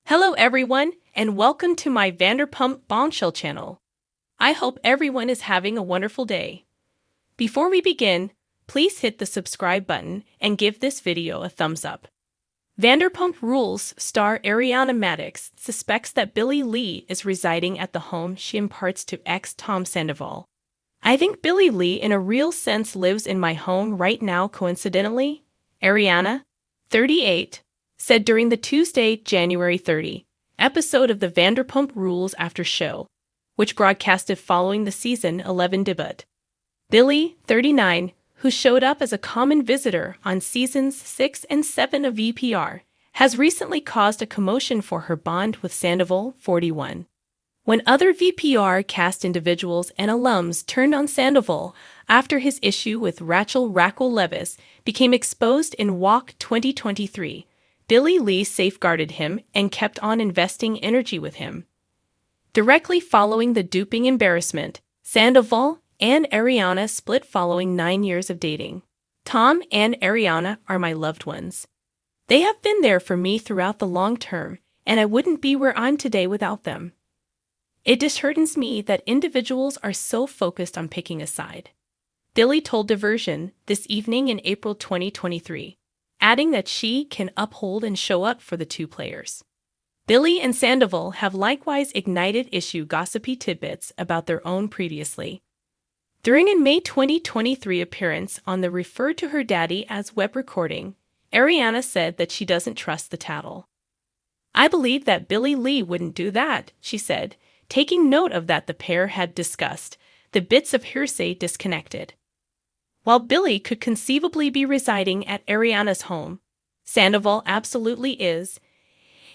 Hello everyone, and welcome to my Vanderpump Bombshell channel. I hope everyone is having a wonderful day. Before we begin, please hit the subscribe button and give this video a thumbs up. Vanderpump Rules star Ariana Madix suspects that Billie is residing at the home she imparts to ex-Tom Sandoval. I think Billie in a real sense lives in my home right now coincidentally, Ariana, 38, said during the Tuesday, January 30 episode of the Vanderpump Rules after show, which broadcasted following the season 11 debut. Billie, 39, who showed up as a common visitor on seasons 6 and 7 of VPR, has recently caused a commotion for her bond with Sandoval, 41. When other VPR cast individuals and alums turned on Sandoval after his issue with Rachel Leviss became exposed in Walk 2023, Billie safeguarded him and kept on investing energy with him. Directly following the duping embarrassment, Sandoval and Ariana split following 9 years of dating. Tom and Ariana are my loved ones. They have been there for me throughout the long term, and I wouldn't be where I'm today without them. It disheartens me that individuals are so focused on picking a side, Billie told Diversion this evening in April 2023, adding that she can uphold and show up for the two players. Billie and Sandoval have likewise ignited gossipy tidbits about their own previously. During a May 2023 appearance on the referred to her daddy as web recording, Ariana said that she doesn't trust the tattle. "I believe that Billie wouldn't do that," she said, taking note of that the pair had discussed the bits of hearsay disconnected. While Billie could conceivably be residing at Ariana's home, Sandoval absolutely is,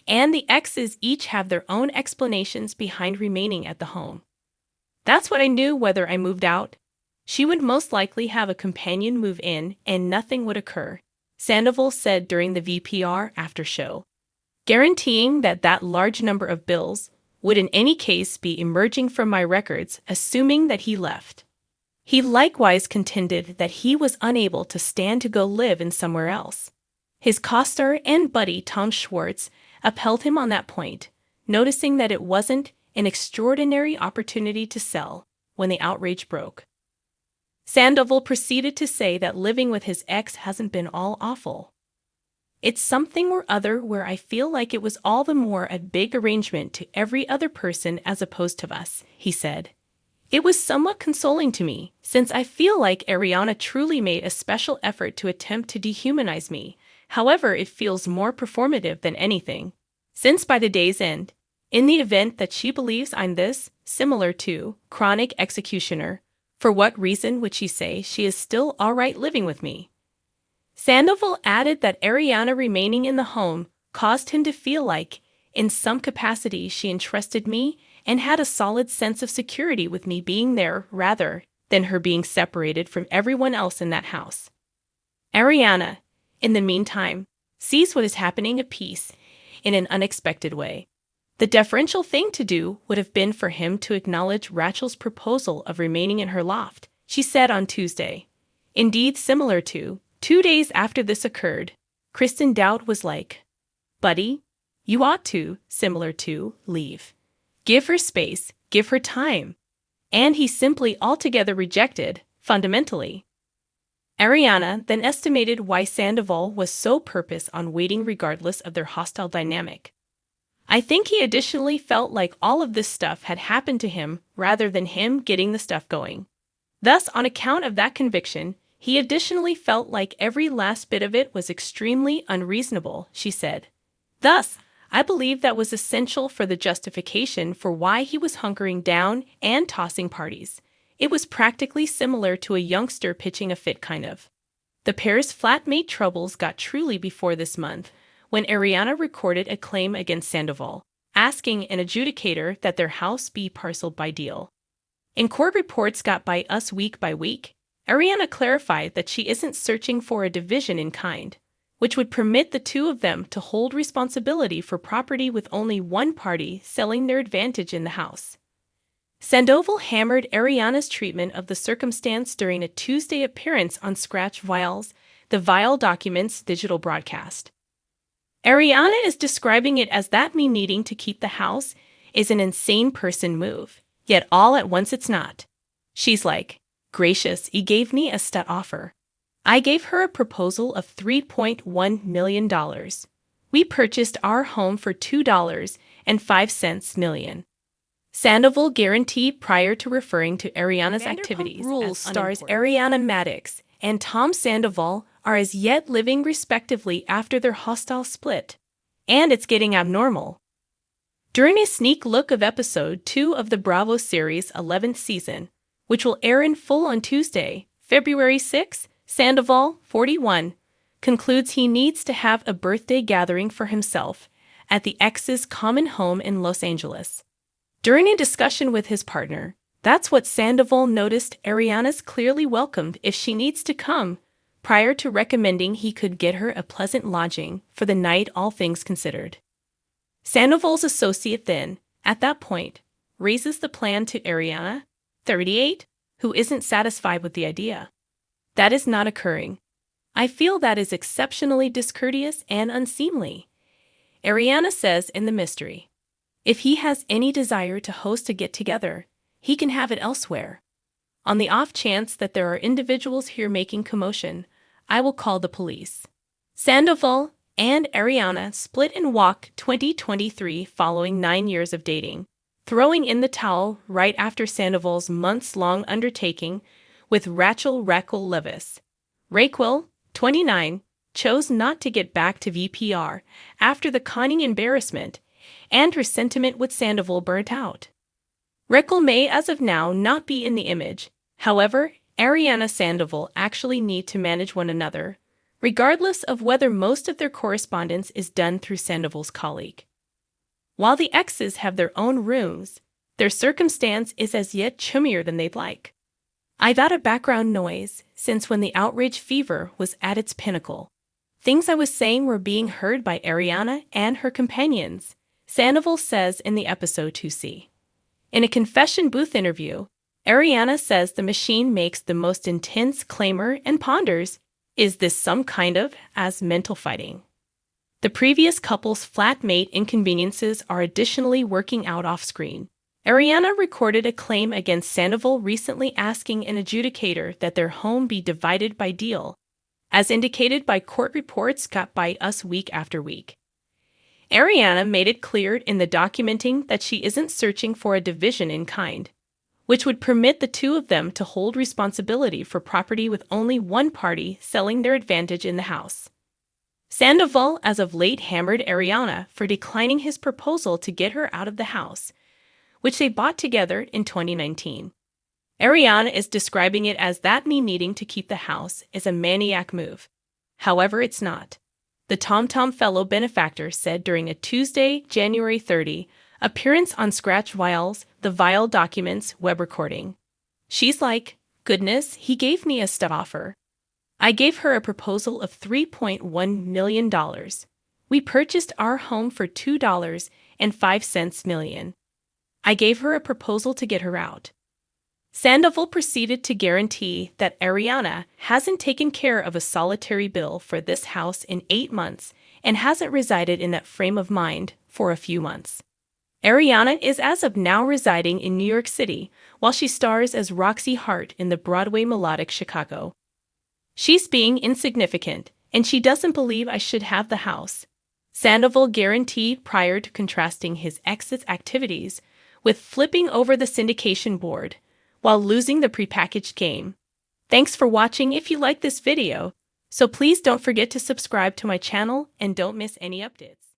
and the exes each have their own explanations behind remaining at the home. "That's what I knew whether I moved out. She would most likely have a companion move in and nothing would occur," Sandoval said during the VPR after show, guaranteeing that large number of bills would in any case be emerging from my records assuming that he left. He likewise contended that he was unable to stand to go live in somewhere else. His co-star and buddy Tom Schwartz upheld him on that point, noticing that it wasn't an extraordinary opportunity to sell when the outrage broke. Sandoval proceeded to say that living with his ex hasn't been all awful. "It's something or other where I feel like it was all the more a big arrangement to every other person as opposed to us," he said. "It was somewhat consoling to me, since I feel like Ariana truly made a special effort to attempt to dehumanize me. However, it feels more performative than anything, since by the day's end, in the event that she believes I'm this, similar to, chronic executioner, for what reason would she say she is still all right living with me?" Sandoval added that Ariana remaining in the home caused him to feel like, in some capacity, she entrusted me and had a solid sense of security with me being there rather than her being separated from everyone else in that house. Ariana, in the meantime, sees what is happening apiece in an unexpected way. The deferential thing to do would have been for him to acknowledge Rachel's proposal of remaining in her loft, she said on Tuesday. Indeed, similar to, 2 days after this occurred, Kristen Dowd was like, "Buddy, you ought to, similar to, leave. Give her space, give her time." And he simply altogether rejected, fundamentally. Ariana then estimated why Sandoval was so purpose on waiting regardless of their hostile dynamic. "I think he additionally felt like all of this stuff had happened to him rather than him getting the stuff going. Thus, on account of that conviction, he additionally felt like every last bit of it was extremely unreasonable," she said. "Thus, I believe that was essential for the justification for why he was hunkering down and tossing parties. It was practically similar to a youngster pitching a fit kind of." The pair's flatmate troubles got truly before this month, when Ariana recorded a claim against Sandoval, asking an adjudicator that their house be parceled by deal. In court reports got by us week by week, Ariana clarified that she isn't searching for a division in kind, which would permit the two of them to hold responsibility for property with only one party selling their advantage in the house. Sandoval hammered Ariana's treatment of the circumstance during a Tuesday appearance on Scratch Vials, the Vial Documents digital broadcast. Ariana is describing it as that me needing to keep the house is an insane person move, yet all at once it's not. She's like, gracious, he gave me a stud offer. I gave her a proposal of $3.1 million. We purchased our home for $2.05 million. Sandoval guaranteed prior to referring to Ariana's activities. Rules stars Ariana Madix and Tom Sandoval are as yet living respectively after their hostile split. And it's getting abnormal. During a sneak look of episode 2 of the Bravo series' 11th season, which will air in full on Tuesday, February 6, Sandoval, 41, concludes he needs to have a birthday gathering for himself at the ex's common home in Los Angeles. During a discussion with his partner, that's what Sandoval noticed Ariana's clearly welcomed if she needs to come, prior to recommending he could get her a pleasant lodging for the night, all things considered. Sandoval's associate then, at that point, raises the plan to Ariana, 38, who isn't satisfied with the idea. That is not occurring. I feel that is exceptionally discourteous and unseemly. Ariana says in the mystery, if he has any desire to host a get-together, he can have it elsewhere. On the off chance that there are individuals here making commotion, I will call the police. Sandoval and Ariana split in walk 2023 following 9 years of dating, throwing in the towel right after Sandoval's months-long undertaking with Rachel Levis. Raquel, 29, chose not to get back to VPR after the conning embarrassment, and her sentiment with Sandoval burnt out. Raquel may as of now not be in the image, however, Ariana Sandoval actually need to manage one another, regardless of whether most of their correspondence is done through Sandoval's colleague. While the exes have their own rooms, their circumstance is as yet chummier than they'd like. I got a background noise since when the outrage fever was at its pinnacle. Things I was saying were being heard by Ariana and her companions, Sandoval says in the episode 2C. In a confession booth interview, Ariana says the machine makes the most intense clamor and ponders, is this some kind of as mental fighting? The previous couple's flatmate inconveniences are additionally working out off-screen. Ariana recorded a claim against Sandoval recently asking an adjudicator that their home be divided by deal, as indicated by court reports got by us week after week. Ariana made it clear in the documenting that she isn't searching for a division in kind, which would permit the two of them to hold responsibility for property with only one party selling their advantage in the house. Sandoval as of late hammered Ariana for declining his proposal to get her out of the house, which they bought together in 2019. Ariana is describing it as that me needing to keep the house is a maniac move. However, it's not. The TomTom fellow benefactor said during a Tuesday, January 30, appearance on Scratch Vile's The Vile Documents web recording. She's like, goodness, he gave me a stud offer. I gave her a proposal of $3.1 million. We purchased our home for $2.05 million. I gave her a proposal to get her out. Sandoval proceeded to guarantee that Ariana hasn't taken care of a solitary bill for this house in 8 months and hasn't resided in that frame of mind for a few months. Ariana is as of now residing in New York City while she stars as Roxy Hart in the Broadway melodic Chicago. She's being insignificant, and she doesn't believe I should have the house. Sandoval guaranteed prior to contrasting his ex's activities with flipping over the syndication board while losing the prepackaged game. Thanks for watching if you like this video, so please don't forget to subscribe to my channel and don't miss any updates.